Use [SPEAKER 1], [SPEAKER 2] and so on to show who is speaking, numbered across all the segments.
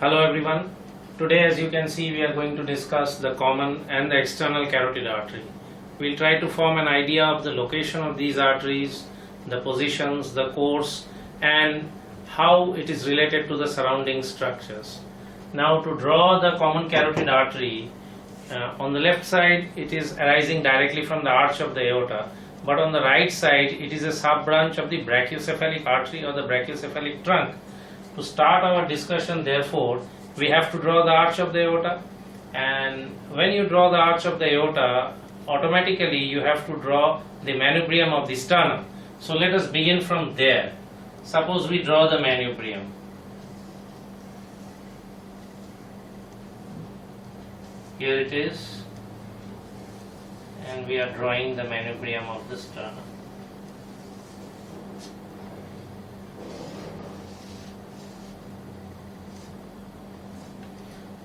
[SPEAKER 1] Hello everyone. Today, as you can see, we are going to discuss the common and the external carotid artery. We'll try to form an idea of the location of these arteries, the positions, the course, and how it is related to the surrounding structures. Now, to draw the common carotid artery, on the left side it is arising directly from the arch of the aorta, but on the right side it is a sub-branch of the brachiocephalic artery or the brachiocephalic trunk. To start our discussion, therefore, we have to draw the arch of the aorta, and when you draw the arch of the aorta, automatically you have to draw the manubrium of the sternum. So let us begin from there. Suppose we draw the manubrium. Here it is, and we are drawing the manubrium of the sternum.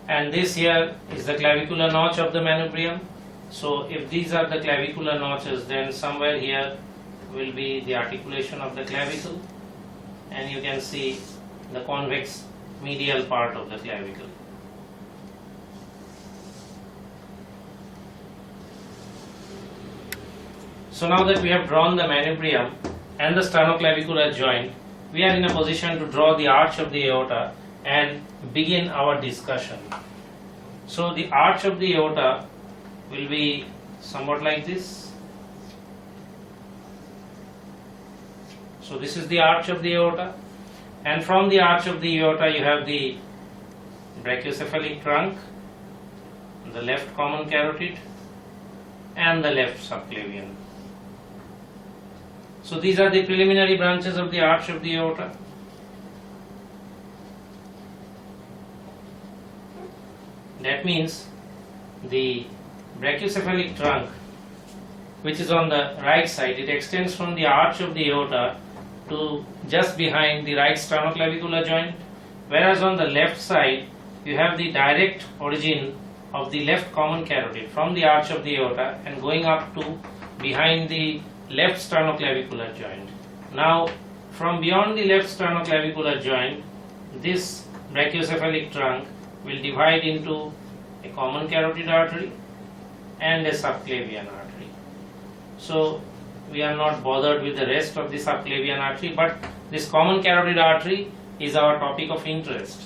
[SPEAKER 1] And this here is the clavicular notch of the manubrium. So if these are the clavicular notches, then somewhere here will be the articulation of the clavicle, and you can see the convex medial part of the clavicle. So now that we have drawn the manubrium and the sternoclavicular joint, we are in a position to draw the arch of the aorta and begin our discussion. So the arch of the aorta will be somewhat like this. So this is the arch of the aorta, and from the arch of the aorta you have the brachiocephalic trunk, the left common carotid, and the left subclavian. So these are the preliminary branches of the arch of the aorta. That means the brachiocephalic trunk, which is on the right side, it extends from the arch of the aorta to just behind the right sternoclavicular joint, whereas on the left side you have the direct origin of the left common carotid from the arch of the aorta and going up to behind the left sternoclavicular joint. Now, from beyond the left sternoclavicular joint, this brachiocephalic trunk will divide into a common carotid artery and a subclavian artery. So we are not bothered with the rest of the subclavian artery, but this common carotid artery is our topic of interest.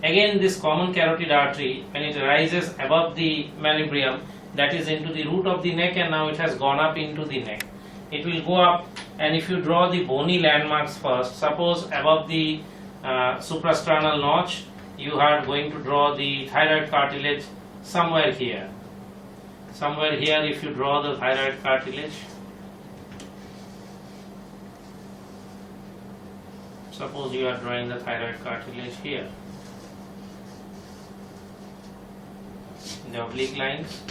[SPEAKER 1] Again, this common carotid artery, when it rises above the manubrium, that is into the root of the neck, and now it has gone up into the neck. It will go up, and if you draw the bony landmarks first, suppose above the suprasternal notch, you are going to draw the thyroid cartilage somewhere here. Somewhere here, if you draw the thyroid cartilage, suppose you are drawing the thyroid cartilage here, the oblique lines.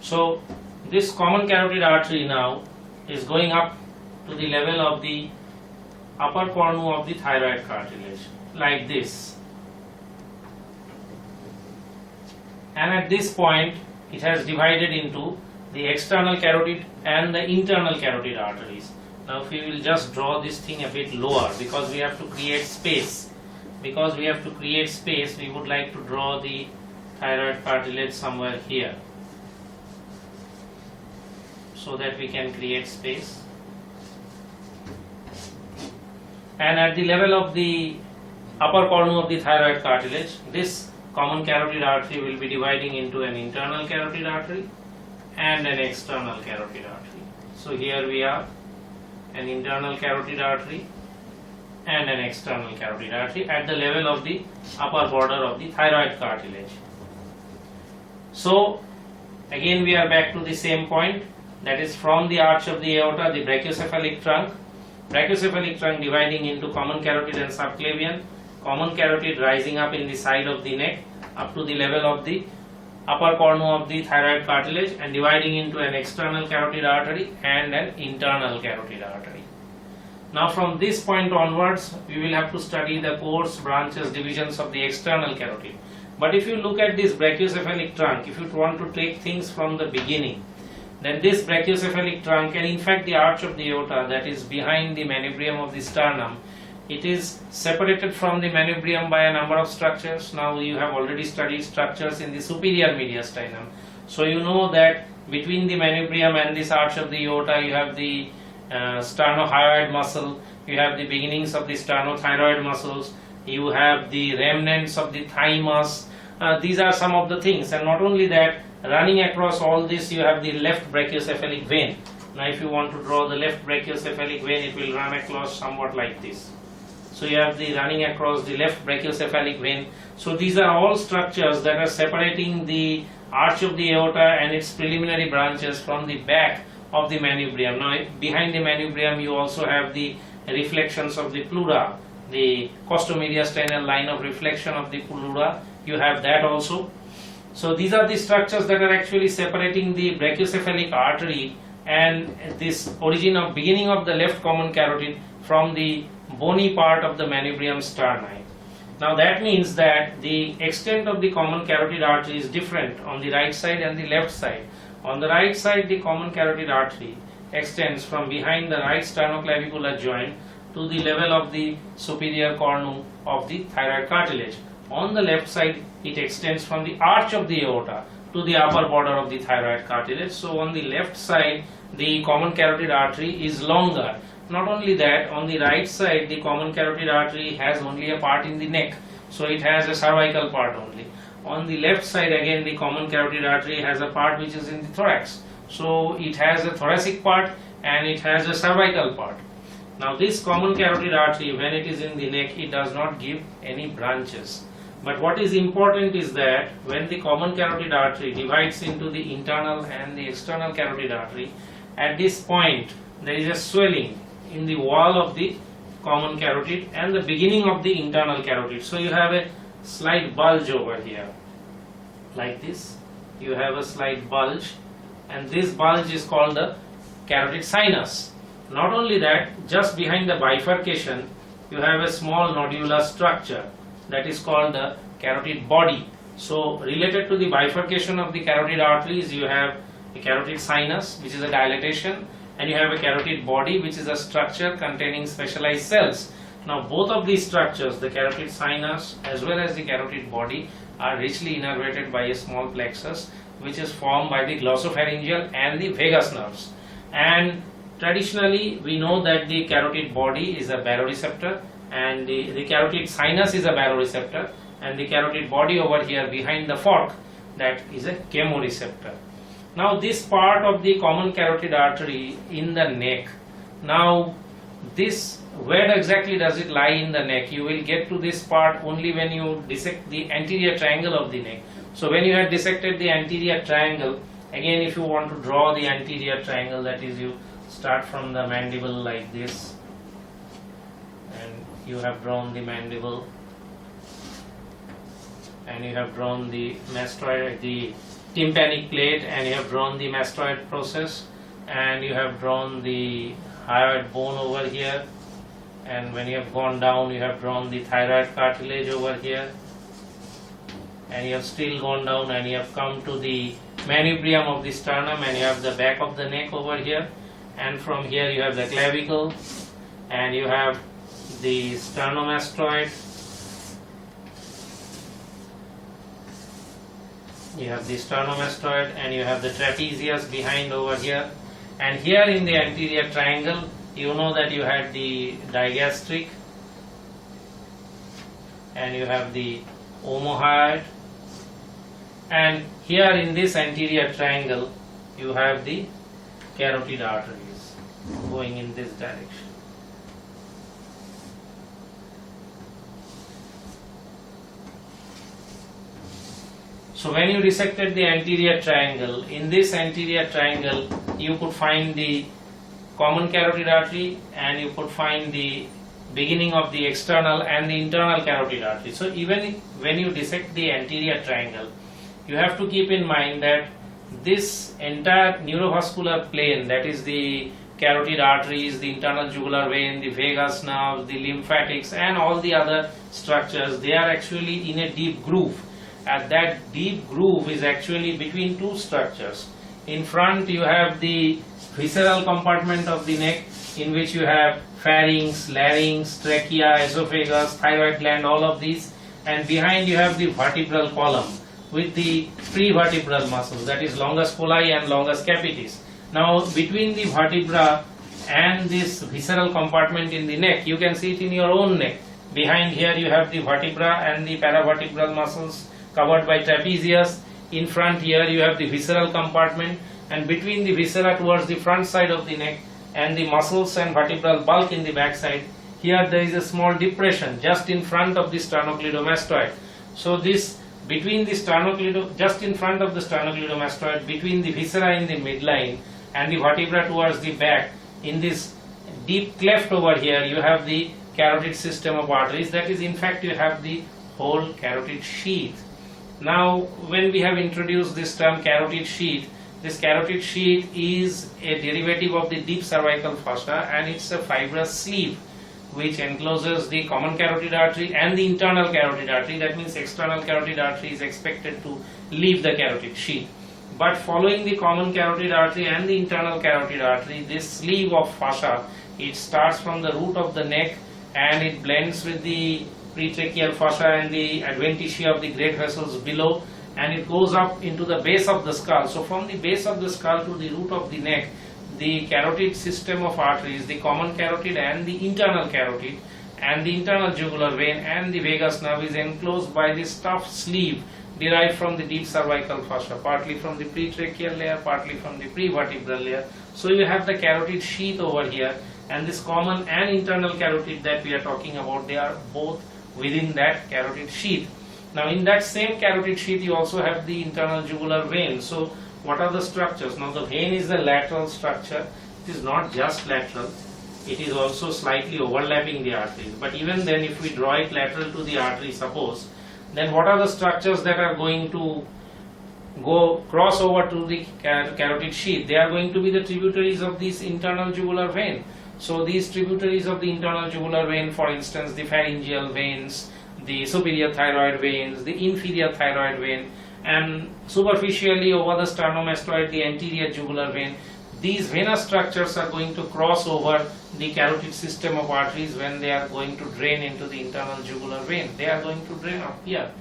[SPEAKER 1] So this common carotid artery now is going up to the level of the upper cornu of the thyroid cartilage, like this. And at this point, it has divided into the external carotid and the internal carotid arteries. Now, if we will just draw this thing a bit lower, because we have to create space. Because we have to create space, we would like to draw the thyroid cartilage somewhere here, so that we can create space. And at the level of the upper cornu of the thyroid cartilage, this common carotid artery will be dividing into an internal carotid artery and an external carotid artery. So here we are, an internal carotid artery and an external carotid artery at the level of the upper border of the thyroid cartilage. So again we are back to the same point, that is from the arch of the aorta, the brachiocephalic trunk dividing into common carotid and subclavian, common carotid rising up in the side of the neck up to the level of the upper cornu of the thyroid cartilage and dividing into an external carotid artery and an internal carotid artery. Now from this point onwards, we will have to study the course, branches, divisions of the external carotid. But if you look at this brachiocephalic trunk, if you want to take things from the beginning, then this brachiocephalic trunk and in fact the arch of the aorta that is behind the manubrium of the sternum it is separated from the manubrium by a number of structures. Now you have already studied structures in the superior mediastinum, so you know that between the manubrium and this arch of the aorta you have the sternohyoid muscle, you have the beginnings of the sternothyroid muscles, you have the remnants of the thymus. These are some of the things, and not only that, running across all this you have the left brachiocephalic vein. Now if you want to draw the left brachiocephalic vein, it will run across somewhat like this. So you have the running across the left brachiocephalic vein. So these are all structures that are separating the arch of the aorta and its preliminary branches from the back of the manubrium. Now behind the manubrium you also have the reflections of the pleura, the costomediastinal line of reflection of the pleura, you have that also. So these are the structures that are actually separating the brachiocephalic artery and this beginning of the left common carotid from the bony part of the manubrium sterni. Now that means that the extent of the common carotid artery is different on the right side and the left side. On the right side, the common carotid artery extends from behind the right sternoclavicular joint to the level of the superior cornu of the thyroid cartilage. On the left side, it extends from the arch of the aorta to the upper border of the thyroid cartilage. So on the left side, the common carotid artery is longer. Not only that, on the right side the common carotid artery has only a part in the neck, so it has a cervical part only. On the left side again the common carotid artery has a part which is in the thorax, so it has a thoracic part and it has a cervical part. Now this common carotid artery, when it is in the neck, it does not give any branches. But what is important is that when the common carotid artery divides into the internal and the external carotid artery, at this point there is a swelling in the wall of the common carotid and the beginning of the internal carotid. So you have a slight bulge over here, like this. You have a slight bulge, and this bulge is called the carotid sinus. Not only that, just behind the bifurcation, you have a small nodular structure that is called the carotid body. So related to the bifurcation of the carotid arteries, you have a carotid sinus, which is a dilatation, and you have a carotid body, which is a structure containing specialized cells. Now both of these structures, the carotid sinus as well as the carotid body, are richly innervated by a small plexus which is formed by the glossopharyngeal and the vagus nerves. And traditionally we know that the carotid body is a baroreceptor and the carotid sinus is a baroreceptor, and the carotid body over here behind the fork, that is a chemoreceptor. Now this part of the common carotid artery in the neck, now this, where exactly does it lie in the neck? You will get to this part only when you dissect the anterior triangle of the neck. So when you have dissected the anterior triangle, again if you want to draw the anterior triangle, that is, you start from the mandible like this, and you have drawn the mandible, and you have drawn the mastoid, the tympanic plate, and you have drawn the mastoid process, and you have drawn the hyoid bone over here, and when you have gone down you have drawn the thyroid cartilage over here, and you have still gone down and you have come to the manubrium of the sternum, and you have the back of the neck over here, and from here you have the clavicle, and you have the sternomastoid, and you have the trapezius behind over here, and here in the anterior triangle you know that you had the digastric, and you have the omohyoid, and here in this anterior triangle you have the carotid arteries going in this direction. So when you dissected the anterior triangle, in this anterior triangle you could find the common carotid artery, and you could find the beginning of the external and the internal carotid artery. So even when you dissect the anterior triangle, you have to keep in mind that this entire neurovascular plane, that is the carotid arteries, the internal jugular vein, the vagus nerve, the lymphatics, and all the other structures, they are actually in a deep groove. And that deep groove is actually between two structures. In front you have the visceral compartment of the neck, in which you have pharynx, larynx, trachea, esophagus, thyroid gland, all of these, and behind you have the vertebral column with the prevertebral muscles, that is longus colli and longus capitis. Now between the vertebra and this visceral compartment in the neck, you can see it in your own neck. Behind here you have the vertebra and the paravertebral muscles covered by trapezius. In front here you have the visceral compartment, and between the viscera towards the front side of the neck and the muscles and vertebral bulk in the back side, here there is a small depression just in front of the sternocleidomastoid. So this between the just in front of the sternocleidomastoid, between the viscera in the midline and the vertebra towards the back, in this deep cleft over here, you have the carotid system of arteries. That is, in fact, you have the whole carotid sheath. Now, when we have introduced this term carotid sheath, this carotid sheath is a derivative of the deep cervical fossa, and it's a fibrous sleeve which encloses the common carotid artery and the internal carotid artery. That means external carotid artery is expected to leave the carotid sheath. But following the common carotid artery and the internal carotid artery, this sleeve of fossa, it starts from the root of the neck and it blends with the pretracheal fossa and the adventitia of the great vessels below, and it goes up into the base of the skull. So from the base of the skull to the root of the neck, the carotid system of arteries, the common carotid and the internal carotid and the internal jugular vein and the vagus nerve is enclosed by this tough sleeve derived from the deep cervical fossa, partly from the pretracheal layer, partly from the prevertebral layer. So you have the carotid sheath over here, and this common and internal carotid that we are talking about, they are both within that carotid sheath. Now in that same carotid sheath you also have the internal jugular vein. So what are the structures? Now the vein is the lateral structure. It is not just lateral, it is also slightly overlapping the arteries. But even then, if we draw it lateral to the artery, suppose, then what are the structures that are going to cross over to the carotid sheath? They are going to be the tributaries of this internal jugular vein. So these tributaries of the internal jugular vein, for instance, the pharyngeal veins, the superior thyroid veins, the inferior thyroid vein, and superficially over the sternomastoid, the anterior jugular vein, these venous structures are going to cross over the carotid system of arteries when they are going to drain into the internal jugular vein. They are going to drain up here.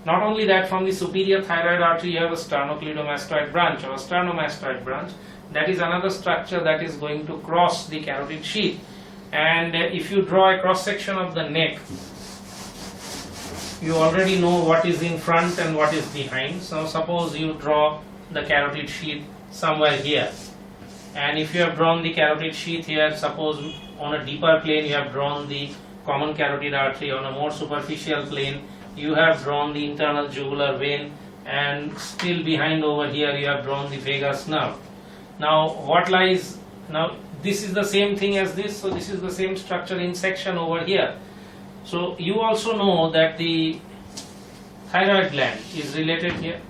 [SPEAKER 1] Not only that, from the superior thyroid artery you have a sternocleidomastoid branch or a sternomastoid branch. That is another structure that is going to cross the carotid sheath. And if you draw a cross section of the neck, you already know what is in front and what is behind. So suppose you draw the carotid sheath somewhere here, and if you have drawn the carotid sheath here, suppose on a deeper plane you have drawn the common carotid artery, on a more superficial plane you have drawn the internal jugular vein, and still behind over here you have drawn the vagus nerve. Now what lies, now this is the same thing as this, so this is the same structure in section over here. So you also know that the thyroid gland is related here.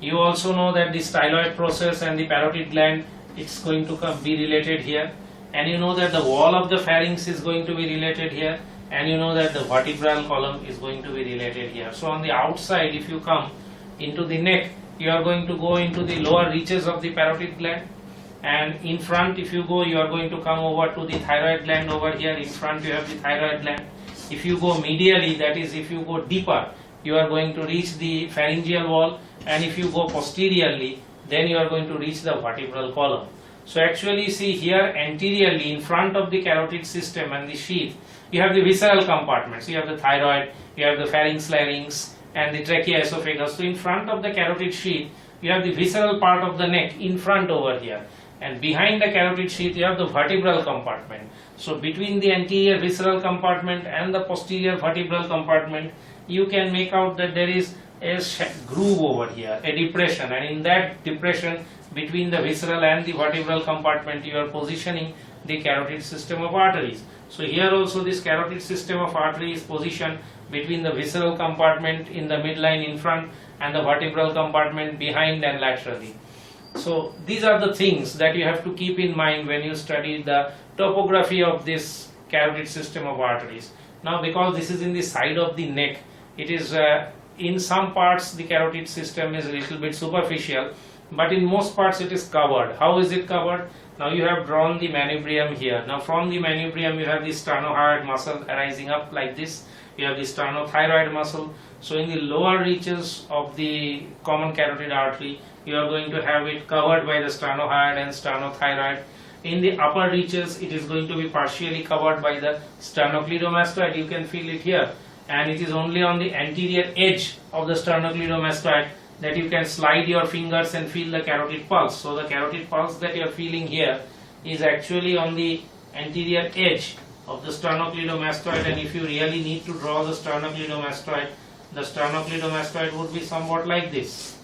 [SPEAKER 1] You also know that the styloid process and the parotid gland, it's going to be related here, and you know that the wall of the pharynx is going to be related here, and you know that the vertebral column is going to be related here. So on the outside, if you come into the neck, you are going to go into the lower reaches of the parotid gland, and in front if you go, you are going to come over to the thyroid gland over here. In front you have the thyroid gland. If you go medially, that is if you go deeper, you are going to reach the pharyngeal wall, and if you go posteriorly, then you are going to reach the vertebral column. So actually see here anteriorly in front of the carotid system and the sheath, you have the visceral compartments. You have the thyroid, you have the pharynx, larynx, and the trachea, esophagus. So in front of the carotid sheath, you have the visceral part of the neck in front over here, and behind the carotid sheath you have the vertebral compartment. So between the anterior visceral compartment and the posterior vertebral compartment, you can make out that there is a groove over here, a depression, and in that depression between the visceral and the vertebral compartment you are positioning the carotid system of arteries. So here also this carotid system of artery is positioned between the visceral compartment in the midline in front and the vertebral compartment behind and laterally. So these are the things that you have to keep in mind when you study the topography of this carotid system of arteries. Now because this is in the side of the neck, it is in some parts the carotid system is a little bit superficial, but in most parts it is covered. How is it covered? Now you have drawn the manubrium here. Now from the manubrium you have the sternohyoid muscle arising up like this. You have the sternothyroid muscle. So in the lower reaches of the common carotid artery, you are going to have it covered by the sternohyoid and sternothyroid. In the upper reaches, it is going to be partially covered by the sternocleidomastoid. You can feel it here, and it is only on the anterior edge of the sternocleidomastoid that you can slide your fingers and feel the carotid pulse. So the carotid pulse that you are feeling here is actually on the anterior edge of the sternocleidomastoid, and if you really need to draw the sternocleidomastoid would be somewhat like this.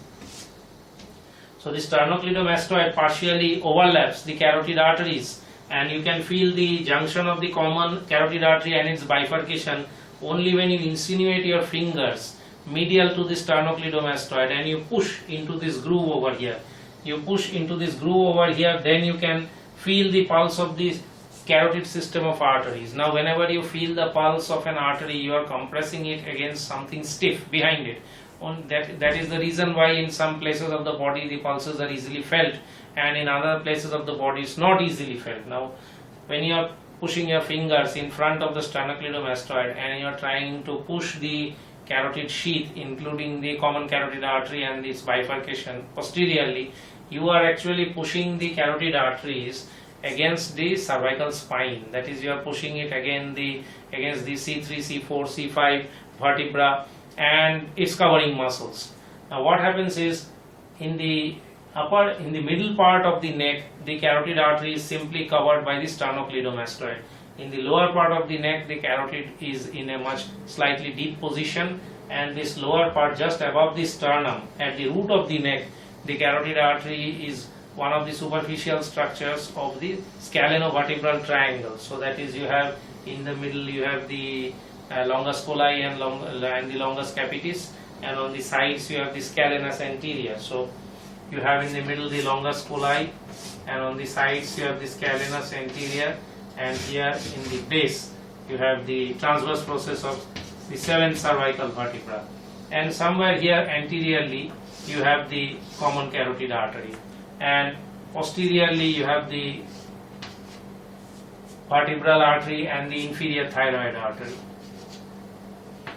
[SPEAKER 1] So the sternocleidomastoid partially overlaps the carotid arteries, and you can feel the junction of the common carotid artery and its bifurcation only when you insinuate your fingers medial to the sternocleidomastoid and you push into this groove over here. You push into this groove over here, then you can feel the pulse of the carotid system of arteries. Now whenever you feel the pulse of an artery, you are compressing it against something stiff behind it. That is the reason why in some places of the body the pulses are easily felt, and in other places of the body it's not easily felt. Now when you are pushing your fingers in front of the sternocleidomastoid and you are trying to push the carotid sheath, including the common carotid artery and its bifurcation posteriorly, you are actually pushing the carotid arteries against the cervical spine. That is, you are pushing it against the C3, C4, C5 vertebra and its covering muscles. Now what happens is, in the middle part of the neck, the carotid artery is simply covered by the sternocleidomastoid. In the lower part of the neck, the carotid is in a much slightly deep position, and this lower part just above the sternum at the root of the neck, the carotid artery is one of the superficial structures of the scalenovertebral triangle. So that is, you have in the middle you have the longus colli and the longus capitis, and on the sides you have the scalenus anterior. So you have in the middle the longus colli, and on the sides you have the scalenus anterior, and here in the base you have the transverse process of the 7th cervical vertebra, and somewhere here anteriorly you have the common carotid artery, and posteriorly you have the vertebral artery and the inferior thyroid artery.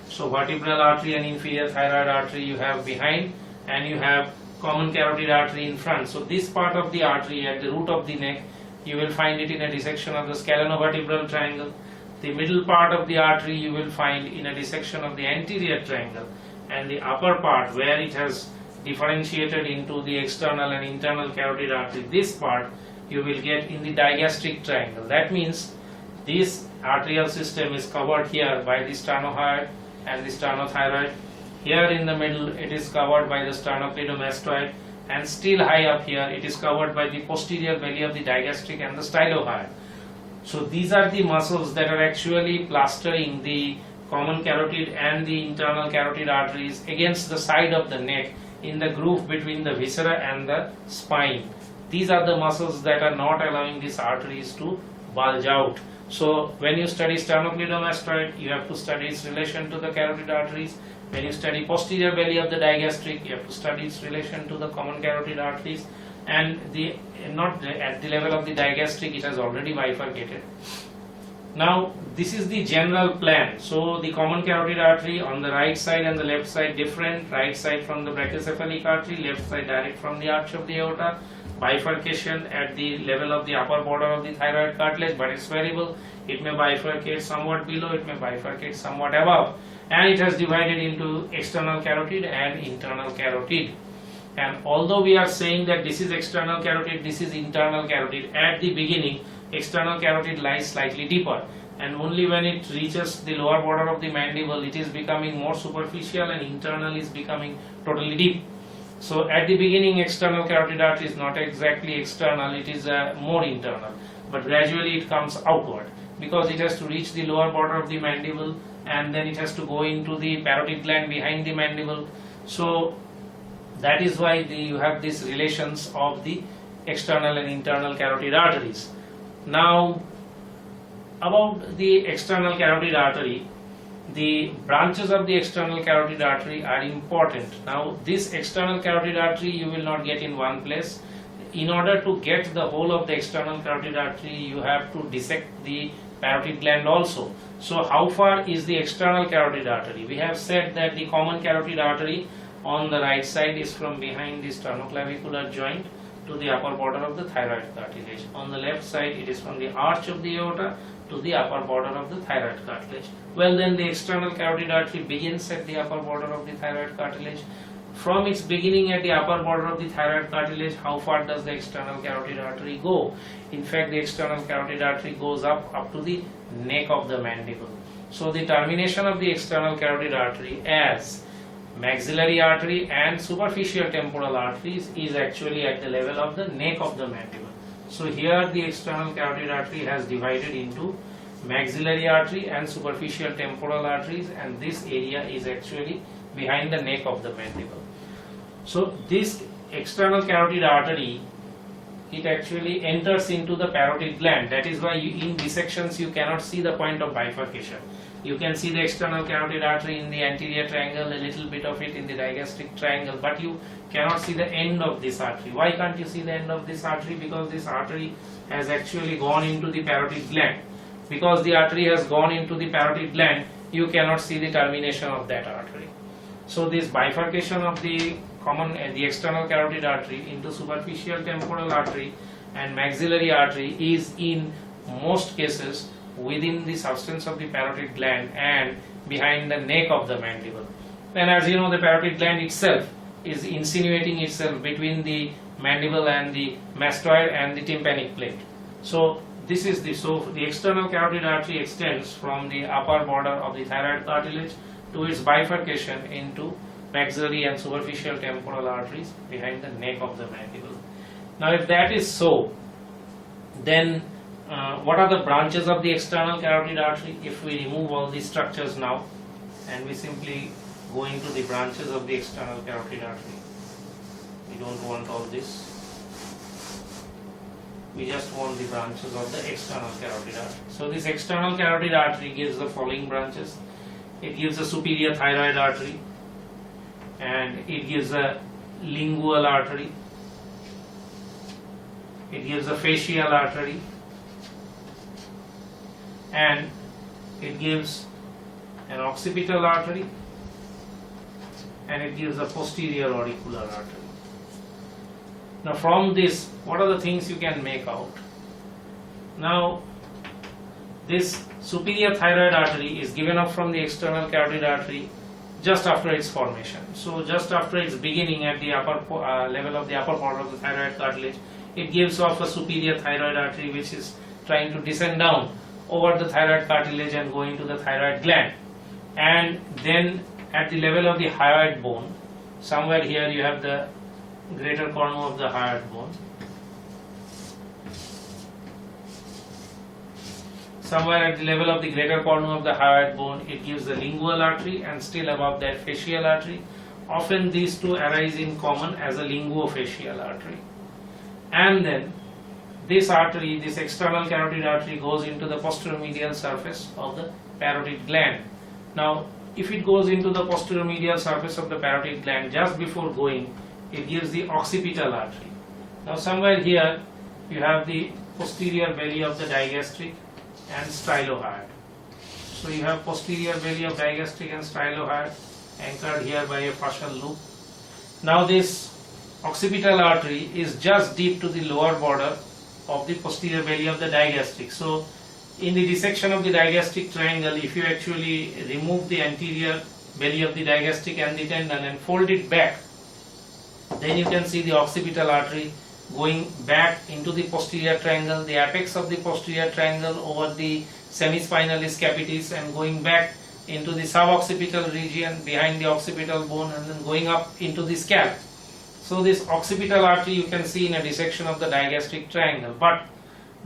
[SPEAKER 1] So vertebral artery and inferior thyroid artery you have behind, and you have common carotid artery in front. So this part of the artery at the root of the neck, you will find it in a dissection of the scalenovertebral triangle. The middle part of the artery you will find in a dissection of the anterior triangle, and the upper part where it has differentiated into the external and internal carotid artery, this part you will get in the digastric triangle. That means this arterial system is covered here by the sternohyoid and the sternothyroid. Here in the middle it is covered by the sternocleidomastoid, and still high up here it is covered by the posterior belly of the digastric and the stylohyoid. So these are the muscles that are actually plastering the common carotid and the internal carotid arteries against the side of the neck in the groove between the viscera and the spine. These are the muscles that are not allowing these arteries to bulge out. So when you study sternocleidomastoid, you have to study its relation to the carotid arteries. When you study posterior belly of the digastric, you have to study its relation to the common carotid arteries, and not at the level of the digastric, it has already bifurcated. Now this is the general plan. So the common carotid artery on the right side and the left side different, right side from the brachiocephalic artery, left side direct from the arch of the aorta, bifurcation at the level of the upper border of the thyroid cartilage, but it's variable. It may bifurcate somewhat below, it may bifurcate somewhat above, and it has divided into external carotid and internal carotid. And although we are saying that this is external carotid, this is internal carotid, at the beginning external carotid lies slightly deeper, and only when it reaches the lower border of the mandible it is becoming more superficial, and internal is becoming totally deep. So at the beginning external carotid artery is not exactly external, it is more internal, but gradually it comes outward because it has to reach the lower border of the mandible, and then it has to go into the parotid gland behind the mandible. So that is why you have these relations of the external and internal carotid arteries. Now about the external carotid artery, the branches of the external carotid artery are important. Now this external carotid artery you will not get in one place. in order to get the whole of the external carotid artery, you have to dissect the parotid gland also. So how far is the external carotid artery? We have said that the common carotid artery on the right side is from behind the sternoclavicular joint to the upper border of the thyroid cartilage. On the left side, it is from the arch of the aorta to the upper border of the thyroid cartilage. Well, then the external carotid artery begins at the upper border of the thyroid cartilage. From its beginning at the upper border of the thyroid cartilage, how far does the external carotid artery go? In fact, the external carotid artery goes up to the neck of the mandible. So the termination of the external carotid artery as maxillary artery and superficial temporal arteries is actually at the level of the neck of the mandible. So here the external carotid artery has divided into maxillary artery and superficial temporal arteries, and this area is actually behind the neck of the mandible. So this external carotid artery, it actually enters into the parotid gland. That is why in dissections you cannot see the point of bifurcation. You can see the external carotid artery in the anterior triangle, a little bit of it in the digastric triangle, but you cannot see the end of this artery. Why can't you see the end of this artery? Because this artery has actually gone into the parotid gland. Because the artery has gone into the parotid gland, you cannot see the termination of that artery. So this bifurcation of the external carotid artery into superficial temporal artery and maxillary artery is in most cases within the substance of the parotid gland and behind the neck of the mandible. Then, as you know, the parotid gland itself is insinuating itself between the mandible and the mastoid and the tympanic plate. So this is the external carotid artery extends from the upper border of the thyroid cartilage to its bifurcation into maxillary and superficial temporal arteries behind the neck of the mandible. Now, if that is so, then what are the branches of the external carotid artery? If we remove all these structures now and we simply go into the branches of the external carotid artery, we don't want all this. We just want the branches of the external carotid artery. So this external carotid artery gives the following branches. It gives a superior thyroid artery, and it gives a lingual artery, it gives a facial artery, and it gives an occipital artery, and it gives a posterior auricular artery. Now from this, what are the things you can make out? Now this superior thyroid artery is given up from the external carotid artery just after its formation. So just after its beginning at the upper level of the upper part of the thyroid cartilage, it gives off a superior thyroid artery which is trying to descend down over the thyroid cartilage and go into the thyroid gland. And then at the level of the hyoid bone, somewhere here you have the greater cornu of the hyoid bone. Somewhere at the level of the greater cornu of the hyoid bone, it gives the lingual artery, and still above that facial artery. Often these two arise in common as a linguofacial artery. And then this artery, this external carotid artery, goes into the posteromedial surface of the parotid gland. Now, if it goes into the posteromedial surface of the parotid gland, just before going, it gives the occipital artery. Now, somewhere here you have the posterior belly of the digastric and stylohyoid. So you have posterior belly of digastric and stylohyoid anchored here by a fascial loop. Now this occipital artery is just deep to the lower border of the posterior belly of the digastric. So in the dissection of the digastric triangle, if you actually remove the anterior belly of the digastric and the tendon and fold it back, then you can see the occipital artery going back into the posterior triangle, the apex of the posterior triangle over the semispinalis capitis, and going back into the suboccipital region behind the occipital bone, and then going up into the scalp. So this occipital artery you can see in a dissection of the digastric triangle, but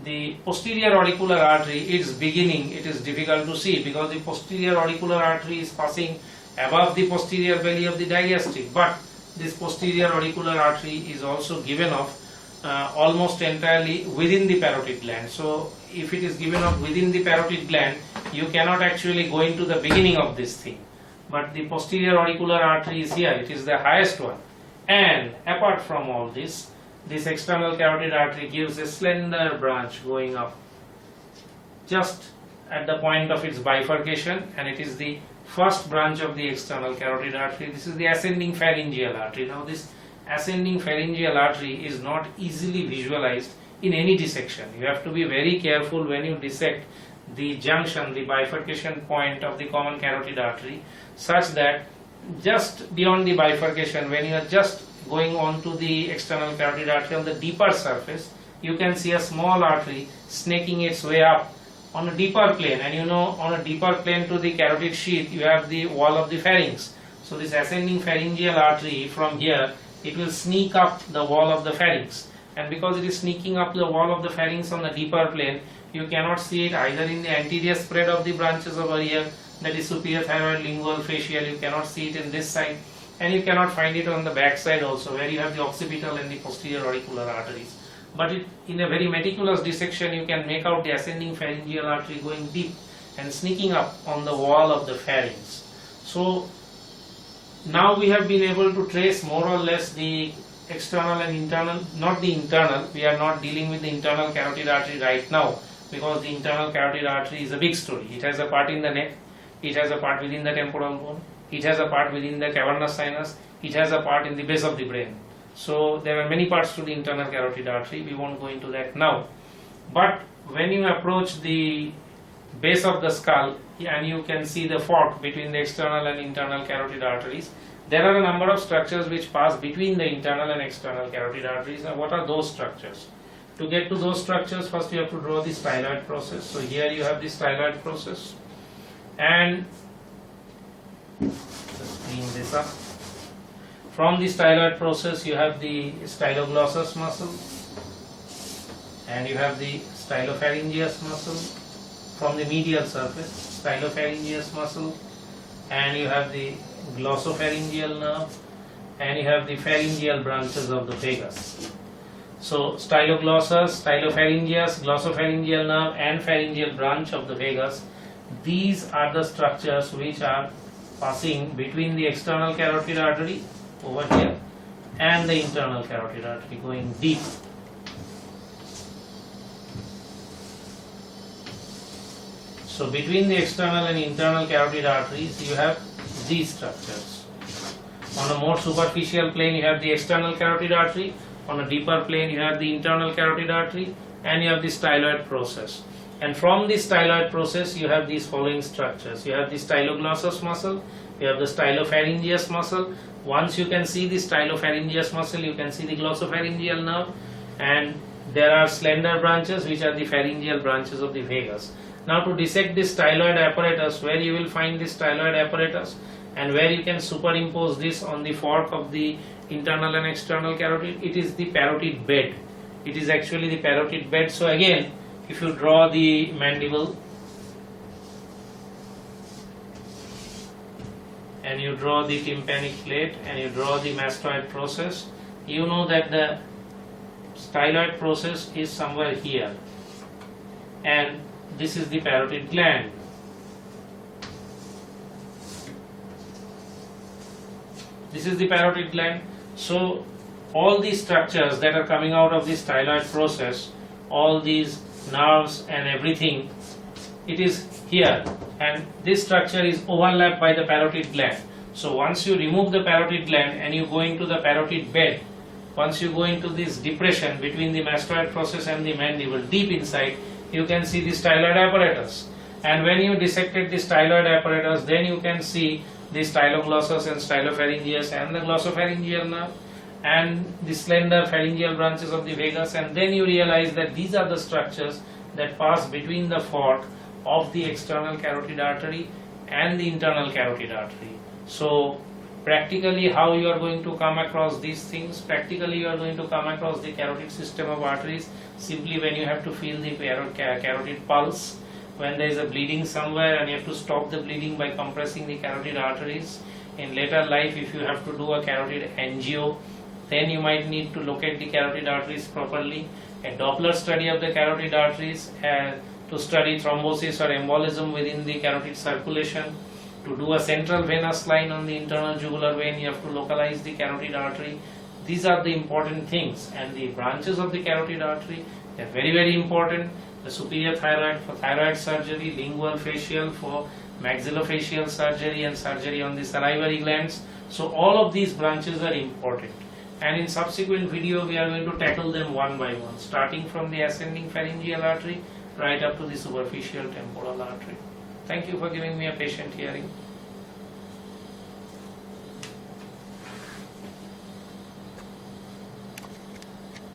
[SPEAKER 1] the posterior auricular artery, its beginning, it is difficult to see because the posterior auricular artery is passing above the posterior belly of the digastric, but this posterior auricular artery is also given off almost entirely within the parotid gland. So if it is given off within the parotid gland, you cannot actually go into the beginning of this thing. But the posterior auricular artery is here, it is the highest one. And apart from all this, this external carotid artery gives a slender branch going up just at the point of its bifurcation, and it is the first branch of the external carotid artery. This is the ascending pharyngeal artery. Now this ascending pharyngeal artery is not easily visualized in any dissection. You have to be very careful when you dissect the junction, the bifurcation point of the common carotid artery, such that just beyond the bifurcation, when you are just going on to the external carotid artery on the deeper surface, you can see a small artery snaking its way up on a deeper plane, and you know, on a deeper plane to the carotid sheath you have the wall of the pharynx. So this ascending pharyngeal artery, from here it will sneak up the wall of the pharynx, and because it is sneaking up the wall of the pharynx on the deeper plane, you cannot see it either in the anterior spread of the branches over here, that is superior thyroid, lingual, facial. You cannot see it in this side, and you cannot find it on the back side also, where you have the occipital and the posterior auricular arteries. But in a very meticulous dissection, you can make out the ascending pharyngeal artery going deep and sneaking up on the wall of the pharynx. So now we have been able to trace more or less the external and internal, not the internal. We are not dealing with the internal carotid artery right now, because the internal carotid artery is a big story. It has a part in the neck, it has a part within the temporal bone, it has a part within the cavernous sinus, it has a part in the base of the brain. So there are many parts to the internal carotid artery. We won't go into that now. But when you approach the base of the skull and you can see the fork between the external and internal carotid arteries, there are a number of structures which pass between the internal and external carotid arteries. And what are those structures? To get to those structures, first you have to draw the styloid process. So here you have the styloid process, and just clean this up. From the styloid process you have the styloglossus muscle, and you have the stylopharyngeus muscle from the medial surface, stylopharyngeus muscle, and you have the glossopharyngeal nerve, and you have the pharyngeal branches of the vagus. So styloglossus, stylopharyngeus, glossopharyngeal nerve and pharyngeal branch of the vagus, these are the structures which are passing between the external carotid artery over here and the internal carotid artery going deep. So between the external and internal carotid arteries you have these structures. On a more superficial plane you have the external carotid artery, on a deeper plane you have the internal carotid artery, and you have the styloid process. And from the styloid process you have these following structures. You have the styloglossus muscle, you have the stylopharyngeus muscle. Once you can see the stylopharyngeus muscle, you can see the glossopharyngeal nerve, and there are slender branches which are the pharyngeal branches of the vagus. Now to dissect this styloid apparatus, where you will find this styloid apparatus and where you can superimpose this on the fork of the internal and external carotid, it is the parotid bed. It is actually the parotid bed. So again, if you draw the mandible and you draw the tympanic plate and you draw the mastoid process, you know that the styloid process is somewhere here, and this is the parotid gland. This is the parotid gland. So all these structures that are coming out of the styloid process, all these nerves and everything, it is here, and this structure is overlapped by the parotid gland. So once you remove the parotid gland and you go into the parotid bed, once you go into this depression between the mastoid process and the mandible, deep inside, you can see the styloid apparatus. And when you dissected the styloid apparatus, then you can see the styloglossus and stylopharyngeus and the glossopharyngeal nerve and the slender pharyngeal branches of the vagus, and then you realize that these are the structures that pass between the fork of the external carotid artery and the internal carotid artery. So practically how you are going to come across these things, practically you are going to come across the carotid system of arteries simply when you have to feel the carotid pulse, when there is a bleeding somewhere and you have to stop the bleeding by compressing the carotid arteries. In later life, if you have to do a carotid angio, then you might need to locate the carotid arteries properly. A Doppler study of the carotid arteries to study thrombosis or embolism within the carotid circulation. To do a central venous line on the internal jugular vein, you have to localize the carotid artery. these are the important things. And the branches of the carotid artery, they are very, very important. The superior thyroid for thyroid surgery, lingual facial for maxillofacial surgery and surgery on the salivary glands. So all of these branches are important. And in subsequent video we are going to tackle them one by one, starting from the ascending pharyngeal artery right up to the superficial temporal artery. Thank you for giving me a patient hearing.